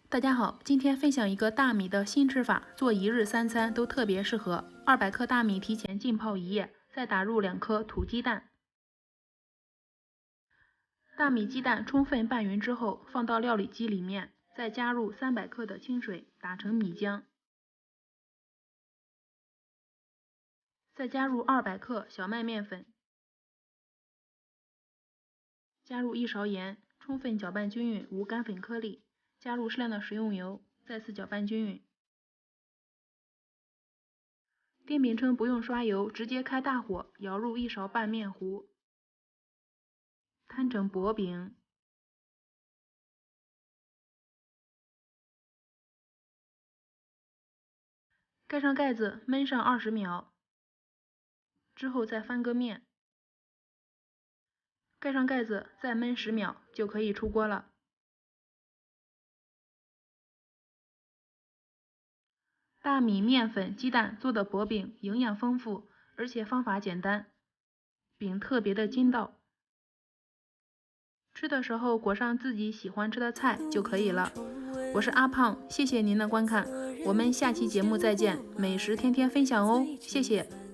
大家好，今天分享一个大米的新吃法，做一日三餐都特别适合。200克大米提前浸泡1夜，再打入2颗土鸡蛋。大米鸡蛋充分拌匀之后，放到料理机里面，再加入300克的清水，打成米浆。再加入200克小麦面粉，加入1勺盐，充分搅拌均匀，无干粉颗粒。加入适量的食用油，再次搅拌均匀。电饼铛不用刷油，直接开大火，舀入1勺半面糊，摊成薄饼。盖上盖子，焖上20秒，之后再翻个面。盖上盖子，再焖10秒，就可以出锅了。大米、面粉、鸡蛋做的薄饼，营养丰富，而且方法简单，饼特别的筋道。吃的时候裹上自己喜欢吃的菜就可以了。我是阿胖，谢谢您的观看，我们下期节目再见，美食天天分享哦，谢谢。